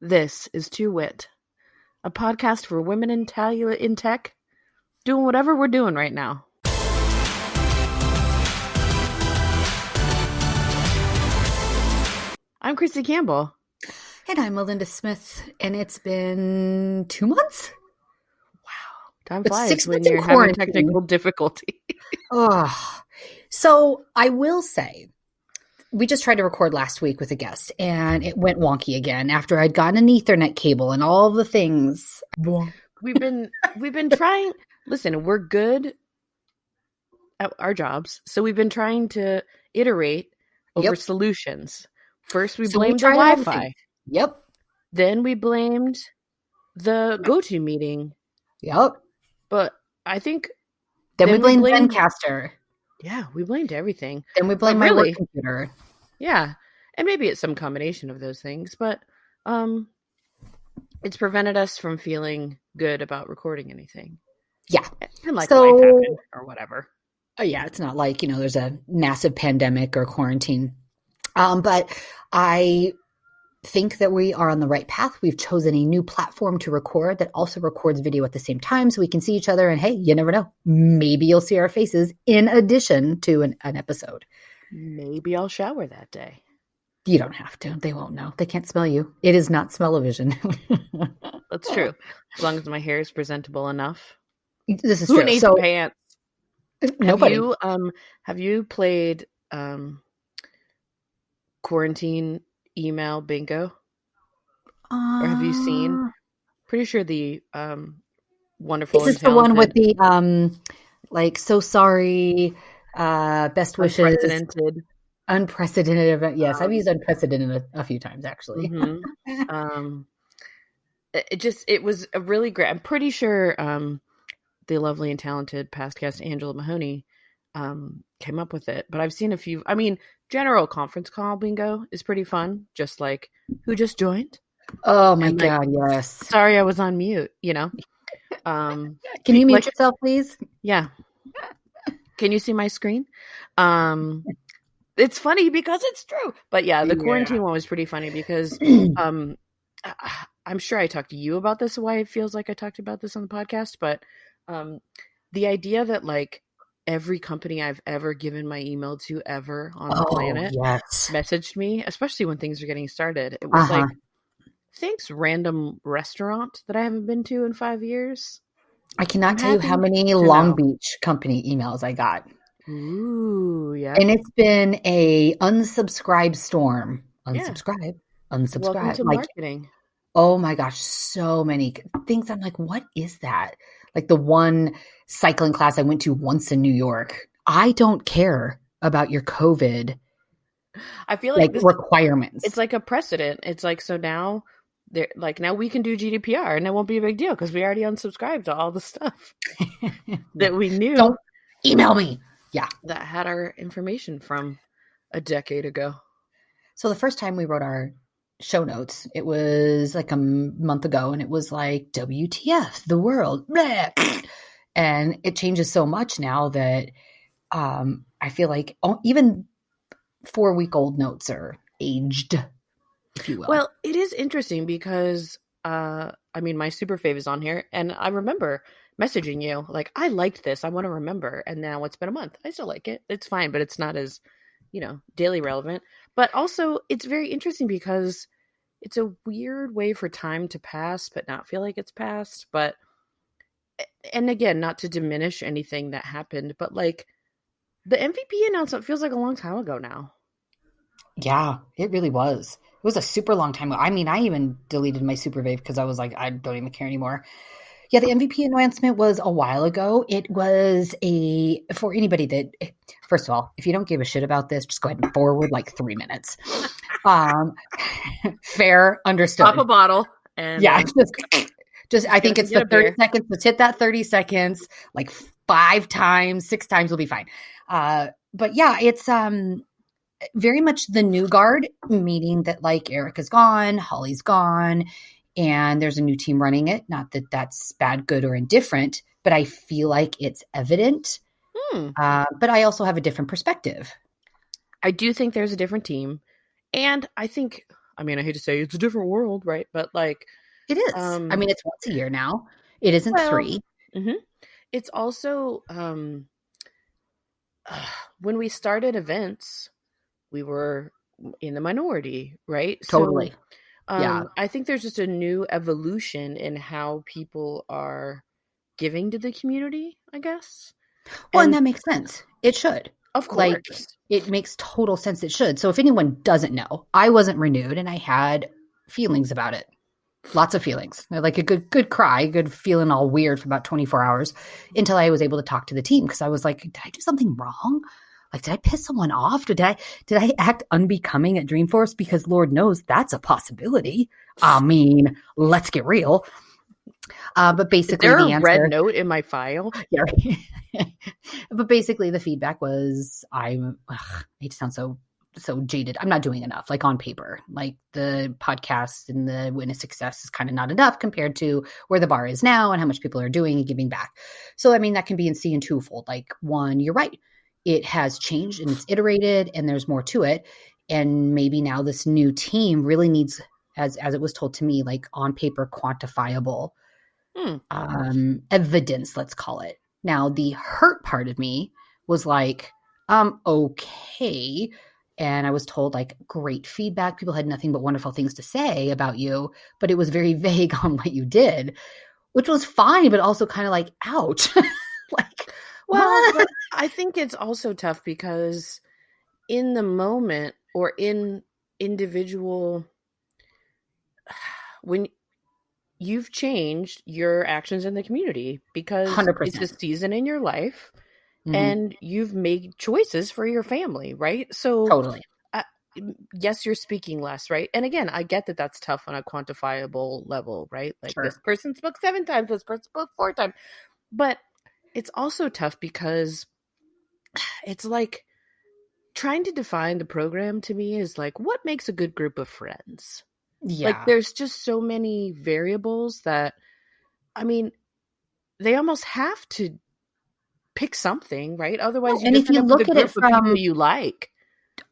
This is Two Wit, a podcast for women in tech, doing whatever we're doing right now. I'm Christy Campbell. And I'm Melinda Smith, and it's been 2 months? Wow. Time flies when you're having technical difficulty. So I will say, we just tried to record last week with a guest, and it went wonky again after I'd gotten an Ethernet cable and all the things. We've been trying. Listen, we're good at our jobs, so we've been trying to iterate over solutions. First, we blamed the Wi-Fi. Everything. Yep. Then we blamed the GoToMeeting. Yep. But I think then we blamed Zencastr. Yeah, we blamed everything. Then we blamed my work computer. Yeah, and maybe it's some combination of those things, but it's prevented us from feeling good about recording anything. Yeah, and life happened or whatever. Yeah, it's not like there's a massive pandemic or quarantine. But I think that we are on the right path. We've chosen a new platform to record that also records video at the same time so we can see each other. And hey, you never know. Maybe you'll see our faces in addition to an episode. Maybe I'll shower that day. You don't have to. They won't know. They can't smell you. It is not smell-o-vision. That's true. As long as my hair is presentable enough. This is Who true. needs pants? Nobody. Have you played quarantine email bingo? Or have you seen? Pretty sure the wonderful. Is this the one with the so sorry, best wishes, unprecedented event? Yes, I've used unprecedented a few times actually. Mm-hmm. It was a really great. I'm pretty sure the lovely and talented past guest Angela Mahoney came up with it, but I've seen a few. I mean, general conference call bingo is pretty fun. Just like who just joined. Oh my God! Yes. Sorry, I was on mute. Can you mute yourself, please? Yeah. Can you see my screen? It's funny because it's true. But yeah, the quarantine one was pretty funny because I'm sure I talked to you about this. Why it feels like I talked about this on the podcast, but the idea that like every company I've ever given my email to ever on the planet messaged me, especially when things were getting started. It was like, thanks, random restaurant that I haven't been to in 5 years. I cannot tell you how many Long Beach company emails I got. Ooh, yeah. And it's been a unsubscribe storm. Unsubscribe. Welcome to marketing. Oh my gosh, so many things. I'm like, what is that? Like the one cycling class I went to once in New York. I don't care about your COVID. I feel like requirements. It's like a precedent. It's like, so now now we can do GDPR and it won't be a big deal because we already unsubscribed to all the stuff that we knew. Don't email me. Yeah. That had our information from a decade ago. So the first time we wrote our show notes, it was like a month ago, and it was like WTF, the world. Blah. And it changes so much now that I feel like even 4-week-old notes are aged, if you will. Well, it is interesting because, my super fave is on here, and I remember messaging you, like, I liked this, I want to remember, and now it's been a month. I still like it. It's fine, but it's not as, daily relevant. But also, it's very interesting because it's a weird way for time to pass, but not feel like it's passed. But, and again, not to diminish anything that happened, but like, the MVP announcement feels like a long time ago now. Yeah, it really was. It was a super long time ago. I mean, I even deleted my Super Fave because I was like, I don't even care anymore. Yeah, the MVP announcement was a while ago. It was for anybody that, first of all, if you don't give a shit about this, just go ahead and forward like 3 minutes. Fair, understood. Pop a bottle. And just I think it's the 30 seconds. Let's hit that 30 seconds like 5 times, 6 times will be fine. But yeah, it's very much the new guard, meaning that like Erica's gone, Holly's gone, and there's a new team running it. Not that that's bad, good, or indifferent, but I feel like it's evident. But I also have a different perspective. I do think there's a different team. And I think I mean, I hate to say it's a different world, right? But like, it is. I mean, it's once a year now. It isn't well, 3. It's also when we started events, we were in the minority, right? Totally. So I think there's just a new evolution in how people are giving to the community, I guess. Well, and that makes sense. It should. Of course. Like, it makes total sense it should. So if anyone doesn't know, I wasn't renewed and I had feelings about it. Lots of feelings. Like a good cry, good feeling all weird for about 24 hours until I was able to talk to the team, because I was like, did I do something wrong? Like, did I piss someone off? Did I act unbecoming at Dreamforce? Because Lord knows that's a possibility. I mean, let's get real. But basically, is there a red note in my file? Yeah. But basically, the feedback was, I hate to sound so jaded. I'm not doing enough, like on paper. Like the podcast and the Witness Success is kind of not enough compared to where the bar is now and how much people are doing and giving back. So, I mean, that can be seen twofold. Like, one, you're right. It has changed and it's iterated and there's more to it. And maybe now this new team really needs, as it was told to me, like on paper, quantifiable evidence, let's call it. Now, the hurt part of me was like, okay. And I was told, like, great feedback. People had nothing but wonderful things to say about you, but it was very vague on what you did, which was fine, but also kind of like, ouch. Like, well, but I think it's also tough because in the moment or in individual, when you've changed your actions in the community because 100%. It's a season in your life and you've made choices for your family, right? So totally. Yes, you're speaking less, right? And again, I get that that's tough on a quantifiable level, right? Like this person spoke 7 times, this person spoke 4 times. But it's also tough because it's like trying to define the program to me is like, what makes a good group of friends? Yeah. Like there's just so many variables that, I mean, they almost have to pick something, right? Otherwise, and if you look at it from you like,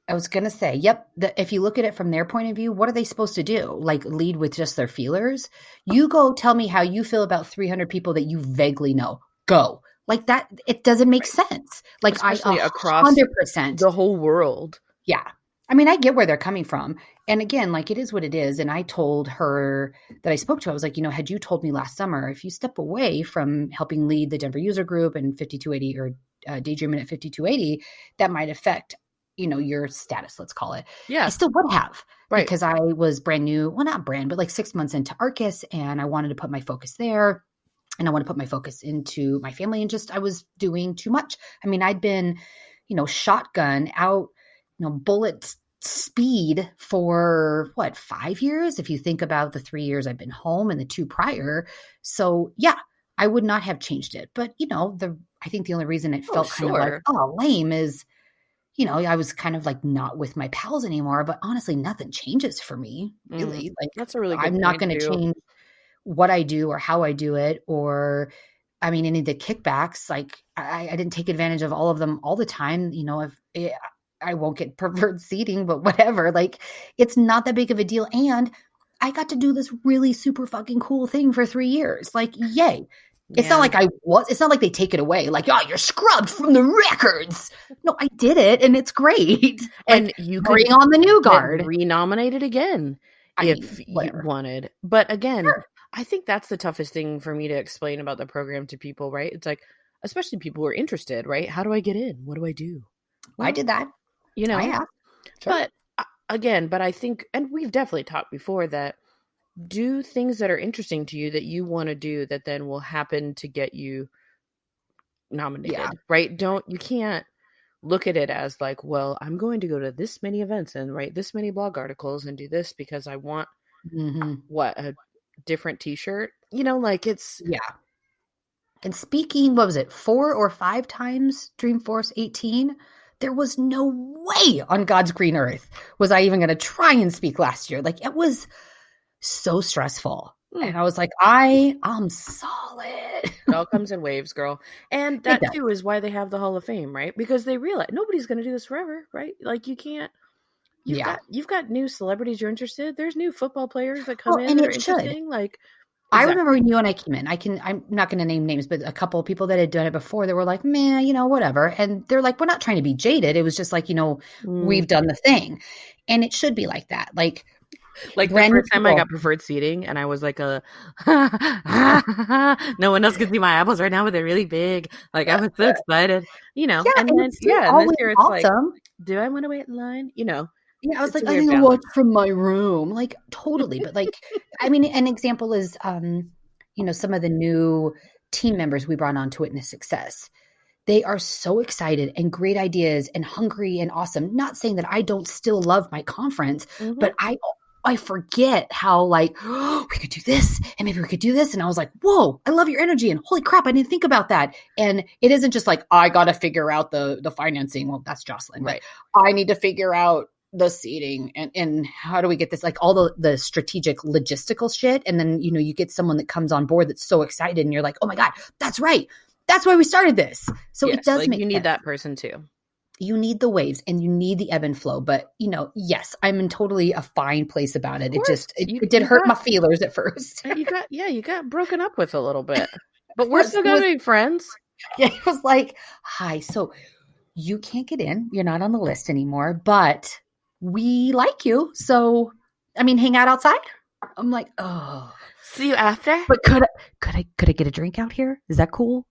I was going to say, yep. If you look at it from their point of view, what are they supposed to do? Like lead with just their feelers? You go tell me how you feel about 300 people that you vaguely know. Go. Like that. It doesn't make sense. Like especially across 100% the whole world. Yeah. I mean, I get where they're coming from. And again, like it is what it is. And I told her that I spoke to, I was like, had you told me last summer, if you step away from helping lead the Denver user group and 5280 or Daydreaming at 5280, that might affect, your status, let's call it. Yeah. I still would have. Right. Because I was brand new, well, not brand, but like 6 months into Arcus, and I wanted to put my focus there. And I want to put my focus into my family, and I was doing too much. I mean, I'd been, shotgun out, bullet speed for 5 years? If you think about the 3 years I've been home and the 2 prior. So yeah, I would not have changed it. But, I think the only reason it felt kind of like, lame is, I was kind of like not with my pals anymore, but honestly, nothing changes for me really. Like that's a really good I'm not going to change what I do or how I do it, or I mean, any of the kickbacks, like I didn't take advantage of all of them all the time. If I won't get preferred seating, but whatever, like it's not that big of a deal. And I got to do this really super fucking cool thing for 3 years. Like, yay. Yeah. It's not like it's not like they take it away. Like, you're scrubbed from the records. No, I did it. And it's great. And you bring on the new guard. Re-nominated again if you wanted. But again, I think that's the toughest thing for me to explain about the program to people, right? It's like, especially people who are interested, right? How do I get in? What do I do? Well, I did that. I have. Sure. But I think, and we've definitely talked before, that do things that are interesting to you that you want to do that then will happen to get you nominated, right? You can't look at it as like, well, I'm going to go to this many events and write this many blog articles and do this because I want a different t-shirt, like it's And speaking, what was it, 4 or 5 times Dreamforce 18? There was no way on God's green earth was I even going to try and speak last year. Like, it was so stressful. And I was like, I'm solid. It all comes in waves, girl. And that too is why they have the Hall of Fame, right? Because they realize nobody's going to do this forever, right? Like, you can't, you've got new celebrities you're interested. There's new football players that come in and that are it should. interesting. Like, exactly. I remember when you and I came in, I'm not going to name names, but a couple of people that had done it before, they were like, man, whatever. And they're like, we're not trying to be jaded. It was just like, we've done the thing. And it should be like that. Like the first time I got preferred seating and I was like no one else can see my apples right now, but they're really big. Like I was so excited, and then this year it's awesome. Like, do I want to wait in line? Yeah, I was like, I think I'll watch from my room. Like totally. But like, I mean, an example is, some of the new team members we brought on to Witness Success. They are so excited and great ideas and hungry and awesome. Not saying that I don't still love my conference, but I forget how like, oh, we could do this and maybe we could do this. And I was like, whoa, I love your energy. And holy crap, I didn't think about that. And it isn't just like, I got to figure out the financing. Well, that's Jocelyn. Right. I need to figure out the seating and how do we get this, like all the strategic logistical shit. And then, you get someone that comes on board that's so excited and you're like, oh my God, that's right. That's why we started this. So it does make you need sense. that person too. You need the waves and you need the ebb and flow. But, yes, I'm in totally a fine place about it. It did hurt my feelers at first. You got broken up with a little bit. But we're still going to be friends. Yeah, it was like, hi, so you can't get in. You're not on the list anymore, but we like you. So, hang out outside. I'm like, oh. See you after? But could I get a drink out here? Is that cool?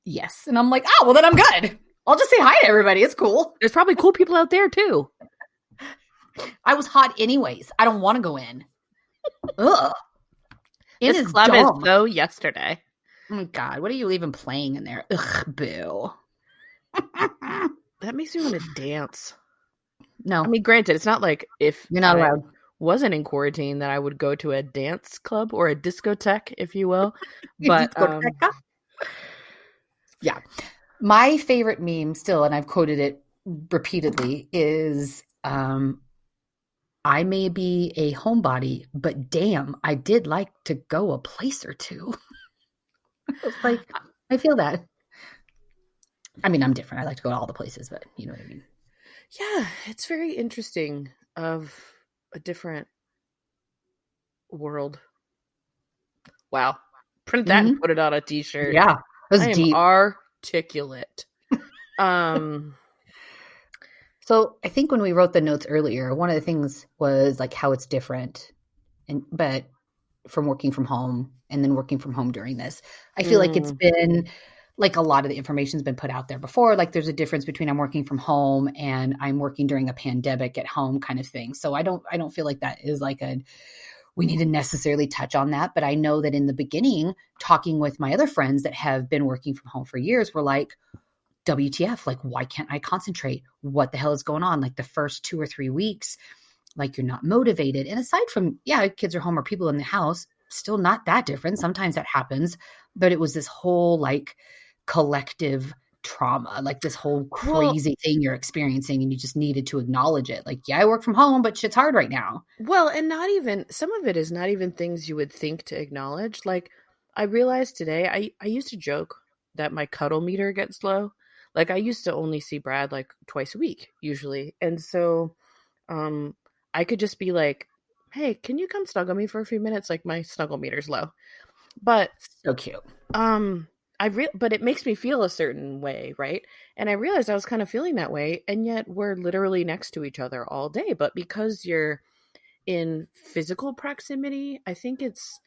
Yes. And I'm like, oh, well, then I'm good. I'll just say hi to everybody. It's cool. There's probably cool people out there too. I was hot anyways. I don't want to go in. Ugh. This club is so yesterday. Oh my God. What are you even playing in there? Ugh, boo. That makes me want to dance. No. Granted, it's not like if you're not allowed. Wasn't in quarantine that I would go to a dance club or a discotheque, if you will. But yeah. My favorite meme still, and I've quoted it repeatedly, is I may be a homebody, but damn, I did like to go a place or two. It's like, I feel that. I'm different. I like to go to all the places, but you know what I mean? Yeah, it's very interesting of a different world. Wow. Print that and put it on a t-shirt. Yeah. It was deep. Articulate. So I think when we wrote the notes earlier, one of the things was like how it's different, but from working from home and then working from home during this. I feel like it's been like a lot of the information's been put out there before. Like there's a difference between I'm working from home and I'm working during a pandemic at home kind of thing. So I don't feel like that is like we need to necessarily touch on that. But I know that in the beginning, talking with my other friends that have been working from home for years, were like, WTF, like, why can't I concentrate? What the hell is going on? Like the first 2 or 3 weeks, like you're not motivated. And aside from, kids are home or people in the house, still not that different. Sometimes that happens, but it was this whole like collective trauma, like this whole crazy thing you're experiencing and you just needed to acknowledge it. Like, I work from home, but shit's hard right now. Well, and some of it is not even things you would think to acknowledge. Like I realized today, I used to joke that my cuddle meter gets low. Like I used to only see Brad like twice a week usually. And so I could just be like, hey, can you come snuggle me for a few minutes? Like my snuggle meter's low. But so cute. But it makes me feel a certain way, right? And I realized I was kind of feeling that way, and yet we're literally next to each other all day. But because you're in physical proximity, I think it's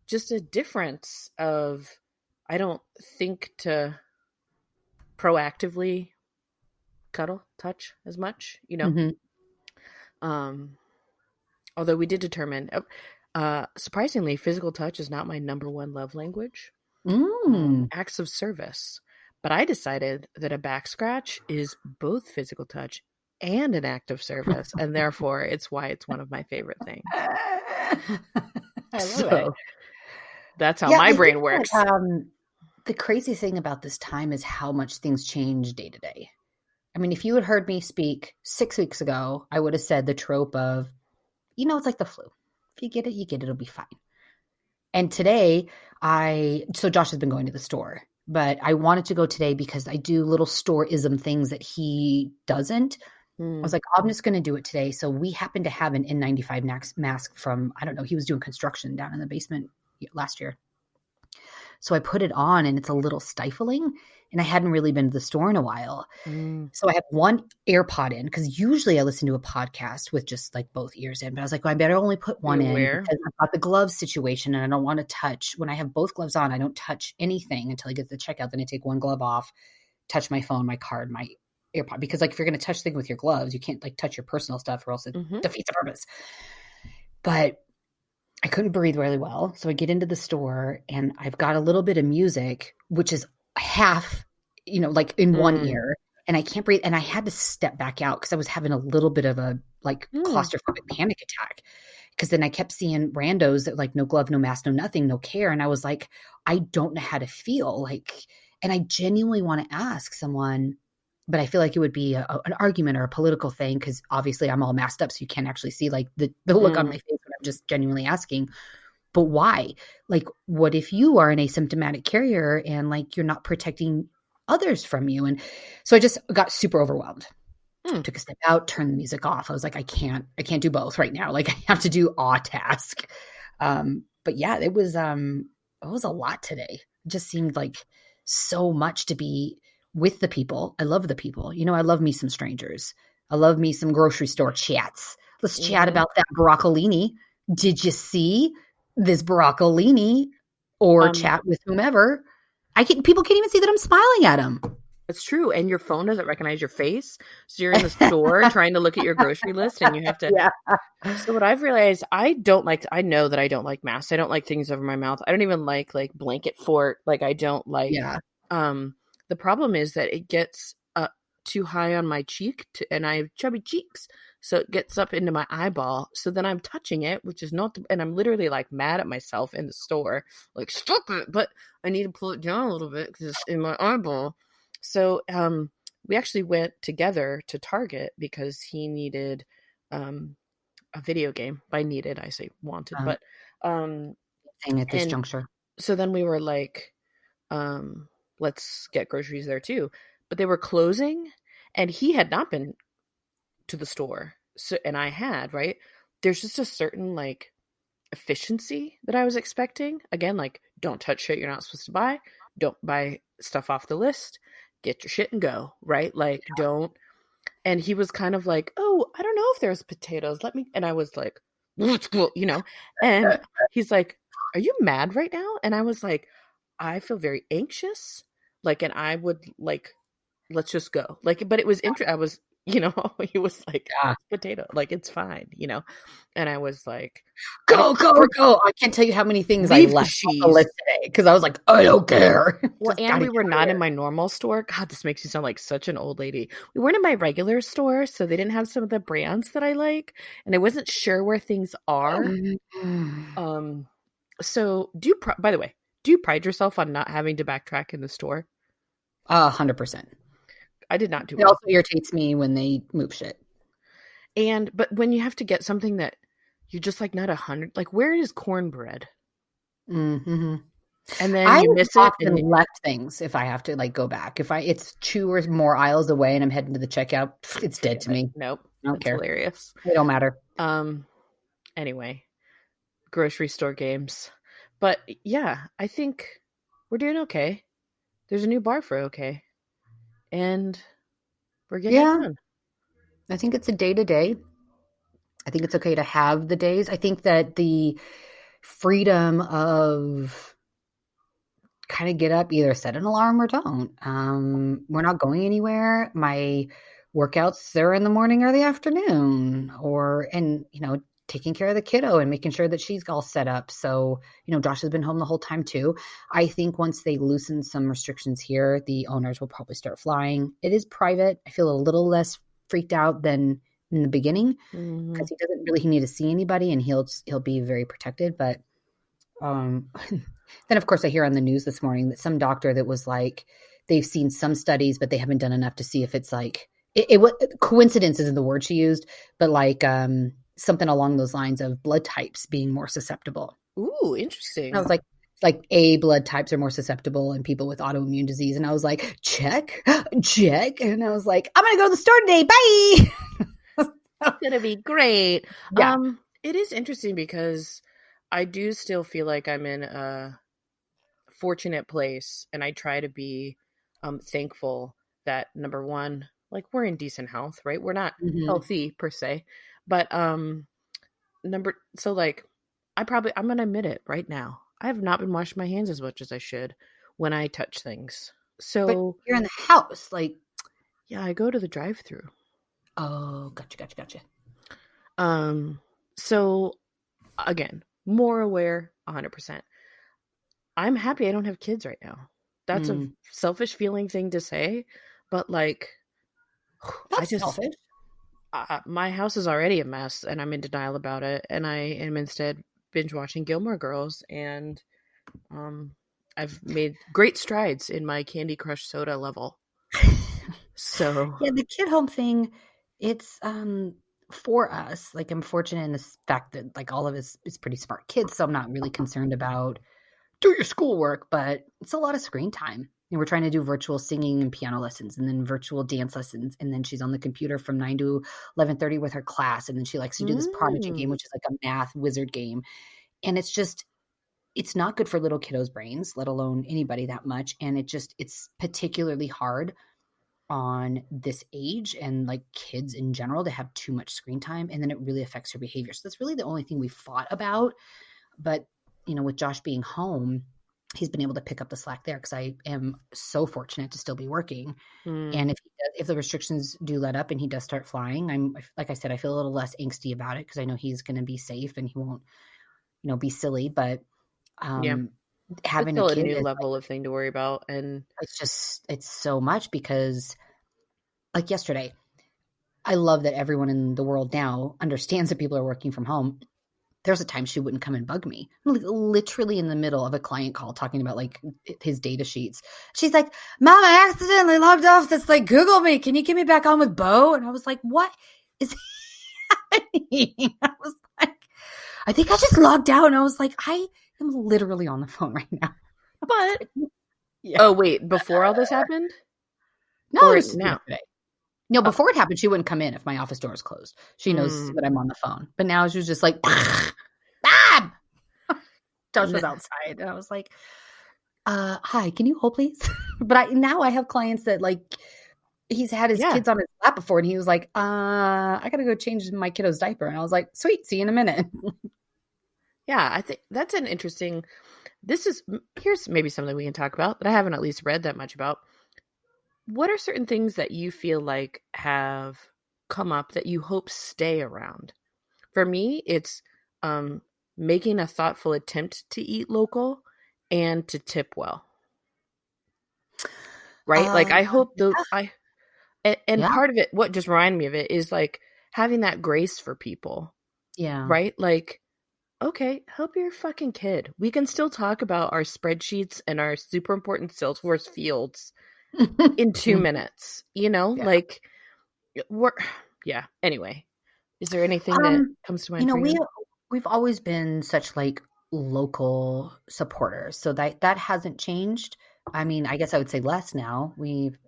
just a difference of, I don't think to proactively cuddle, touch as much, although we did determine, surprisingly, physical touch is not my number one love language. Acts of service. But I decided that a back scratch is both physical touch and an act of service, and therefore it's why it's one of my favorite things. I love it. That's how my brain works. The crazy thing about this time is how much things change day to day. If you had heard me speak 6 weeks ago, I would have said the trope of, it's like the flu. If you get it, it'll be fine. And today, so Josh has been going to the store, but I wanted to go today because I do little store-ism things that he doesn't. I was like, I'm just going to do it today. So we happened to have an N95 mask from, I don't know, he was doing construction down in the basement last year. So I put it on and it's a little stifling, and I hadn't really been to the store in a while. So I have one AirPod in, because usually I listen to a podcast with just like both ears in, but I was like, well, I better only put one in because I've got the glove situation and I don't want to touch. When I have both gloves on, I don't touch anything until I get to the checkout. Then I take one glove off, touch my phone, my card, my AirPod, because like if you're going to touch things with your gloves, you can't like touch your personal stuff or else it defeats the purpose. But I couldn't breathe really well. So I get into the store and I've got a little bit of music, which is half, like in one ear, and I can't breathe. And I had to step back out because I was having a little bit of a like claustrophobic panic attack. Because then I kept seeing randos that like no glove, no mask, no nothing, no care. And I was like, I don't know how to feel like, and I genuinely want to ask someone, but I feel like it would be an argument or a political thing, because obviously I'm all masked up, so you can't actually see like the look on my face when I'm just genuinely asking. But why? Like, what if you are an asymptomatic carrier and like you're not protecting others from you? And so I just got super overwhelmed. Took a step out, turned the music off. I was like, I can't do both right now. Like I have to do a task. But yeah, it was a lot today. It just seemed like so much to be with the people. I love the people. I love me some strangers. I love me some grocery store chats. Let's chat about that broccolini. Did you see this broccolini? Or chat with whomever. People can't even see that I'm smiling at them. It's true. And your phone doesn't recognize your face. So you're in the store trying to look at your grocery list and you have to. Yeah. So what I've realized, I know that I don't like masks. I don't like things over my mouth. I don't even like blanket fort. Like I don't like, the problem is that it gets too high on my cheek and I have chubby cheeks. So it gets up into my eyeball. So then I'm touching it, which is not, and I'm literally like mad at myself in the store. Like, stop it. But I need to pull it down a little bit because it's in my eyeball. So we actually went together to Target because he needed a video game. By needed, I say wanted. But thing at this juncture. So then we were like, let's get groceries there too. But they were closing and he had not been to the store. So, and I had, right? There's just a certain like efficiency that I was expecting. Again, like don't touch shit you're not supposed to buy. Don't buy stuff off the list. Get your shit and go, right? Like don't. And he was kind of like, oh, I don't know if there's potatoes. And I was like, and he's like, are you mad right now? And I was like, I feel very anxious. Like, and I would like, let's just go. Like, but it was interesting. I was, he was like, potato, like, it's fine, And I was like, go. I can't tell you how many things I left on the list today because I was like, I don't care. Well, and we were not in my normal store. God, this makes you sound like such an old lady. We weren't in my regular store, so they didn't have some of the brands that I like, and I wasn't sure where things are. So by the way, do you pride yourself on not having to backtrack in the store? 100%. I did not do it. It also irritates me when they move shit. But when you have to get something that you're just like not 100, like where is cornbread? Mm-hmm. And then you miss it and left things if I have to like go back. If it's 2 or more aisles away and I'm heading to the checkout, it's dead to me. Nope. I don't care. Hilarious. It don't matter. Anyway, grocery store games. But yeah, I think we're doing okay. There's a new bar for okay. And we're getting it done. I think it's a day-to-day. I think it's okay to have the days. I think that the freedom of kind of get up, either set an alarm or don't. We're not going anywhere. My workouts, they're in the morning or the afternoon, taking care of the kiddo and making sure that she's all set up. So, Josh has been home the whole time too. I think once they loosen some restrictions here, the owners will probably start flying. It is private. I feel a little less freaked out than in the beginning because he doesn't really need to see anybody and he'll be very protected. But then of course I hear on the news this morning that some doctor that was like, they've seen some studies, but they haven't done enough to see if it's like, coincidence isn't the word she used, but like, something along those lines of blood types being more susceptible. Ooh, interesting. And I was like, like A blood types are more susceptible and people with autoimmune disease. And I was like, check. And I was like, I'm going to go to the store today. Bye. It's going to be great. Yeah. It is interesting because I do still feel like I'm in a fortunate place, and I try to be thankful that, number one, like, we're in decent health, right? We're not healthy per se, but so like, I'm going to admit it right now. I have not been washing my hands as much as I should when I touch things. So but you're in the house, like, yeah, I go to the drive-through. Oh, gotcha. So again, more aware, 100%. I'm happy I don't have kids right now. That's a selfish feeling thing to say, but like, that's selfish. My house is already a mess, and I'm in denial about it, and I am instead binge watching Gilmore Girls, and I've made great strides in my Candy Crush soda level. So yeah, the kid home thing, it's for us, like, I'm fortunate in the fact that, like, all of us is pretty smart kids, so I'm not really concerned about do your schoolwork, but it's a lot of screen time. And we're trying to do virtual singing and piano lessons, and then virtual dance lessons, and then she's on the computer from 9 to 11:30 with her class, and then she likes to do this Prodigy game, which is like a math wizard game. And it's just, it's not good for little kiddos' brains, let alone anybody that much. And it's particularly hard on this age and like kids in general to have too much screen time, and then it really affects her behavior. So that's really the only thing we fought about. But with Josh being home, he's been able to pick up the slack there, because I am so fortunate to still be working. And if the restrictions do let up and he does start flying, I'm, like I said, I feel a little less angsty about it, because I know he's going to be safe and he won't be silly. But having it's still a new level of thing to worry about, and it's so much, because like yesterday, I love that everyone in the world now understands that people are working from home. There's a time she wouldn't come and bug me. I'm like literally in the middle of a client call talking about like his data sheets. She's like, Mom, I accidentally logged off this like Google Meet. Can you get me back on with Bo? And I was like, what is happening? I was like, I think I just logged out. And I was like, I am literally on the phone right now. But oh wait, before all this happened? No, it's now. No, before it happened, she wouldn't come in if my office door is closed. She knows that I'm on the phone. But now she was just like, Bob! Josh was outside. And I was like, hi, can you hold, please? But now I have clients that like, he's had his kids on his lap before, and he was like, I got to go change my kiddo's diaper. And I was like, sweet, see you in a minute. Yeah, I think that's an interesting, here's maybe something we can talk about that I haven't at least read that much about. What are certain things that you feel like have come up that you hope stay around? For me, it's making a thoughtful attempt to eat local and to tip well. Right? Like, I hope part of it, what just reminded me of it, is like having that grace for people. Yeah. Right? Like, okay, help your fucking kid. We can still talk about our spreadsheets and our super important Salesforce fields in 2 minutes, like anyway, is there anything that comes to mind for you? We've always been such like local supporters, so that hasn't changed. I mean, I guess I would say less now. We've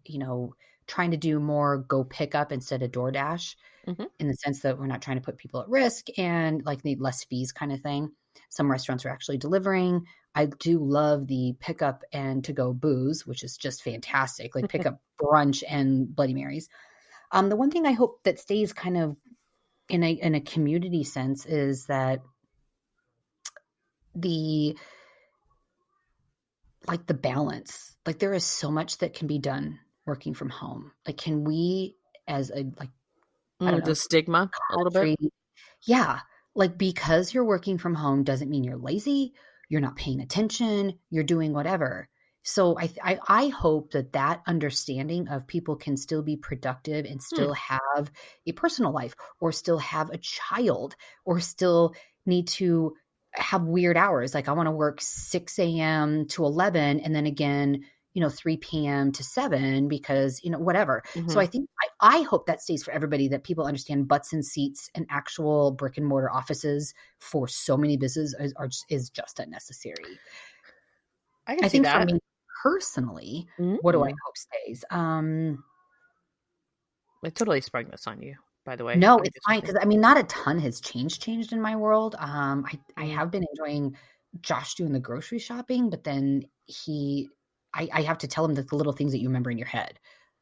trying to do more go pick up instead of DoorDash, in the sense that we're not trying to put people at risk and like need less fees kind of thing. Some restaurants are actually delivering. I do love the pickup and to go booze, which is just fantastic. Like pickup brunch and Bloody Marys. The one thing I hope that stays kind of in a community sense is that the balance. Like, there is so much that can be done working from home. Like, can we as a the stigma a little bit? Yeah. Like, because you're working from home doesn't mean you're lazy, you're not paying attention, you're doing whatever. So I hope that understanding of people can still be productive and still have a personal life, or still have a child, or still need to have weird hours. Like, I want to work 6 a.m. to 11 and then again, 3 p.m. to 7 because, whatever. So I think I hope that stays for everybody, that people understand butts and seats and actual brick and mortar offices for so many businesses is just unnecessary. I can I see think for that. me personally, what do I Mm. hope stays? I totally sprung this on you, by the way. No, I'm it's just fine saying. because I mean, not a ton has changed in my world. I Mm. have been enjoying Josh doing the grocery shopping, but then I have to tell him that the little things that you remember in your head.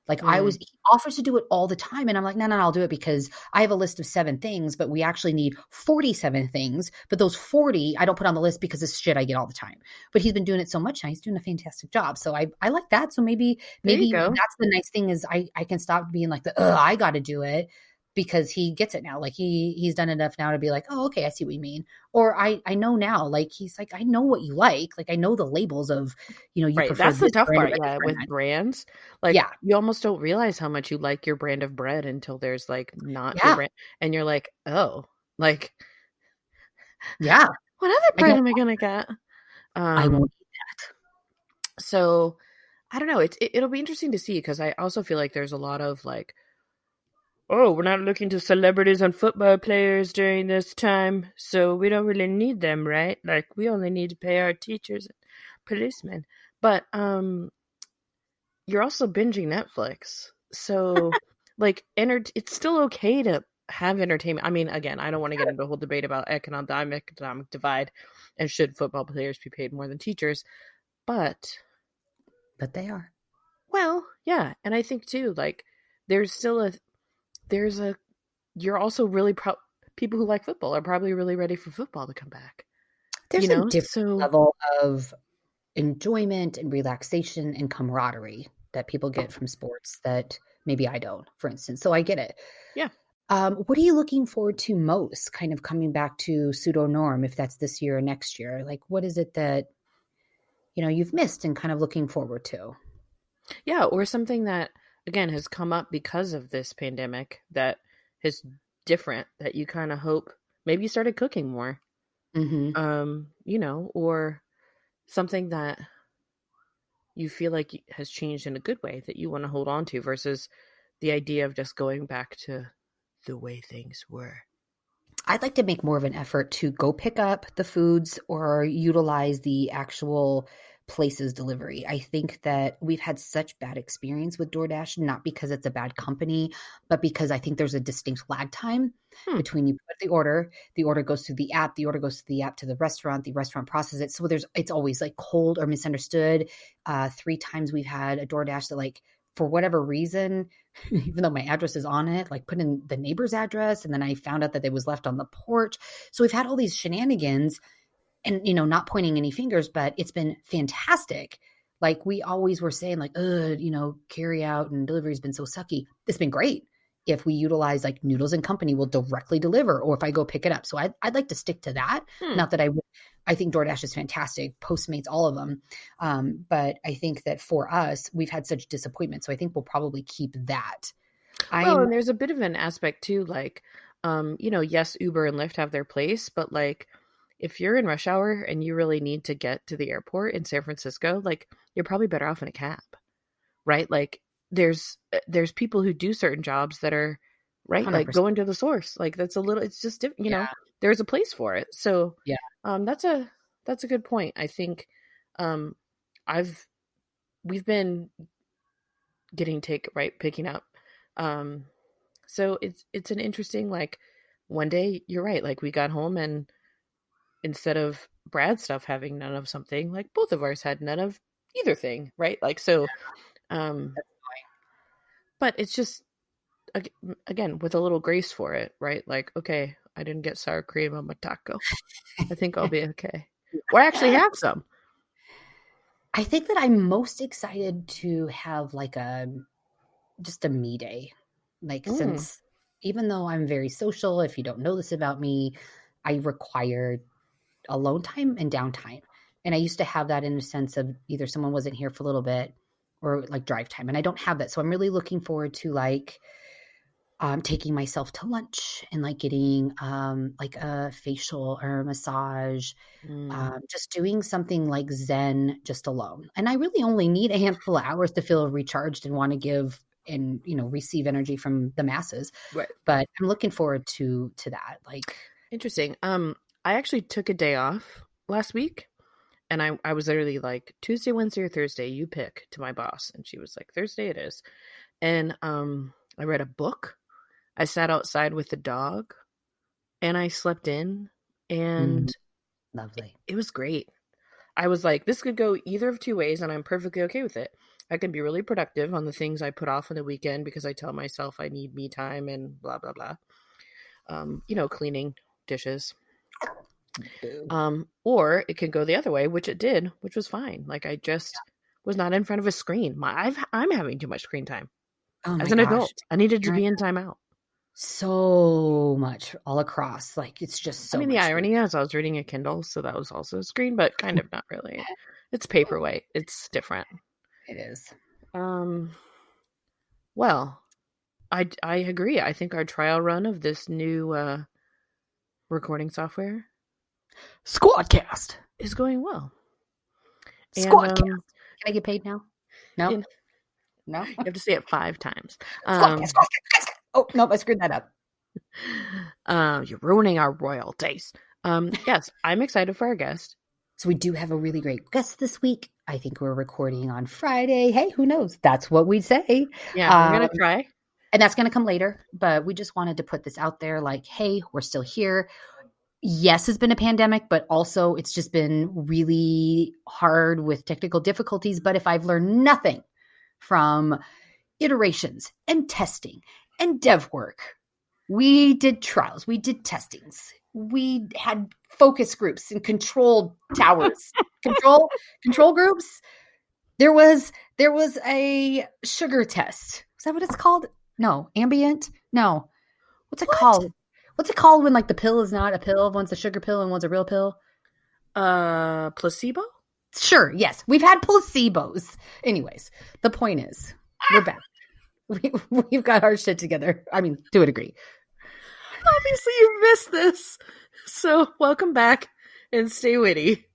Like Mm. he offers to do it all the time, and I'm like, no, I'll do it because I have a list of 7 things, but we actually need 47 things. But those 40 I don't put on the list because it's shit I get all the time. But he's been doing it so much now; he's doing a fantastic job. So I like that. So There you maybe go. that's the nice thing is I can stop being like I got to do it because he gets it now. Like he's done enough now to be like, oh, okay, I see what you mean. Or I know now. Like he's like, I know what you like. Like I know the labels of, you Right. prefer That's the this tough brand part. over this Yeah. With brand. brands, like Yeah, you almost don't realize how much you like your brand of bread until there's like not your yeah, brand. And you're like, oh, like yeah. what other I bread don't. am I going to get? I Um, won't eat so I don't know. It'll be interesting to see because I also feel like there's a lot of like, oh, we're not looking to celebrities and football players during this time, so we don't really need them, right? Like we only need to pay our teachers and policemen. But you're also binging Netflix. So like it's still okay to have entertainment. I mean, again, I don't want to get into a whole debate about economic divide and should football players be paid more than teachers, but but they are. well, yeah, and I think too like there's still a there's a you're also really people who like football are probably really ready for football to come back. There's a different So level of enjoyment and relaxation and camaraderie that people get from sports that maybe I don't, for instance. So I get it. yeah. What are you looking forward to most? Kind of coming back to pseudo norm, if that's this year or next year. Like, what is it that you've missed and kind of looking forward to? Yeah, or something that again has come up because of this pandemic that is different that you kind of hope maybe you started cooking more. Mm-hmm. Or something that you feel like has changed in a good way that you want to hold on to versus the idea of just going back to the way things were. I'd like to make more of an effort to go pick up the foods or utilize the actual places delivery. I think that we've had such bad experience with DoorDash, not because it's a bad company, but because I think there's a distinct lag time Hmm. between you put the order goes through the app, the order goes through the app to the restaurant processes it. So it's always like cold or misunderstood. 3 times we've had a DoorDash that like for whatever reason, even though my address is on it, like put in the neighbor's address. And then I found out that it was left on the porch. So we've had all these shenanigans and, not pointing any fingers, but it's been fantastic. Like we always were saying like, carry out and delivery has been so sucky. It's been great. If we utilize like Noodles and Company will directly deliver or if I go pick it up. So I'd like to stick to that. Hmm. Not that I think DoorDash is fantastic, Postmates, all of them. But I think that for us, we've had such disappointment. So I think we'll probably keep that. Well, and there's a bit of an aspect too, like, yes, Uber and Lyft have their place, but like, if you're in rush hour and you really need to get to the airport in San Francisco, like, you're probably better off in a cab, right? Like, there's people who do certain jobs that are right, like 100%. going to the source, like that's a little, it's just different, Yeah. There's a place for it. So, Yeah. that's a good point. I think, um, I've we've been picking up. So it's an interesting like one day you're right, like we got home and instead of Brad's stuff having none of something, like both of ours had none of either thing, right? Like so um but it's just again with a little grace for it, right? Like okay, I didn't get sour cream on my taco. I think I'll be okay. Or I actually have some. I think that I'm most excited to have like just a me day. Like Mm. since even though I'm very social, if you don't know this about me, I require alone time and downtime. And I used to have that in a sense of either someone wasn't here for a little bit or like drive time. And I don't have that. So I'm really looking forward to like taking myself to lunch and like getting like a facial or a massage, Mm. just doing something like Zen just alone. And I really only need a handful of hours to feel recharged and want to give and receive energy from the masses. Right. But I'm looking forward to that. Like Interesting. I actually took a day off last week and I was literally like, Tuesday, Wednesday, or Thursday, you pick, to my boss. And she was like, Thursday it is. And I read a book. I sat outside with the dog, and I slept in, and lovely. It was great. I was like, this could go either of two ways, and I'm perfectly okay with it. I can be really productive on the things I put off on the weekend because I tell myself I need me time and blah, blah, blah. Cleaning dishes. Or it can go the other way, which it did, which was fine. Like, I just was not in front of a screen. I'm having too much screen time. As an adult, I needed to be in timeout. So much all across. Like, it's just so much. The irony is I was reading a Kindle, so that was also a screen, but kind of not really. It's paperweight. It's different. It is. Well, I agree. I think our trial run of this new recording software, Squadcast, is going well. Squadcast. Can I get paid now? No. No. You have to say it 5 times. Squadcast. Oh, nope, I screwed that up. You're ruining our royalties. Yes, I'm excited for our guest. So we do have a really great guest this week. I think we're recording on Friday. Hey, who knows? That's what we say. Yeah, we're going to try. And that's going to come later. But we just wanted to put this out there like, hey, we're still here. Yes, it's been a pandemic, but also it's just been really hard with technical difficulties. But if I've learned nothing from iterations and testing and dev work, we did trials, we did testings, we had focus groups and control towers, control groups. There was a sugar test. Is that what it's called? No, ambient. No, what's it called? What's it called when like the pill is not a pill? One's a sugar pill and one's a real pill. Placebo. Sure. Yes, we've had placebos. Anyways, the point is, we're back. We've got our shit together. I mean, to a degree. Obviously, you missed this. So, welcome back and stay witty.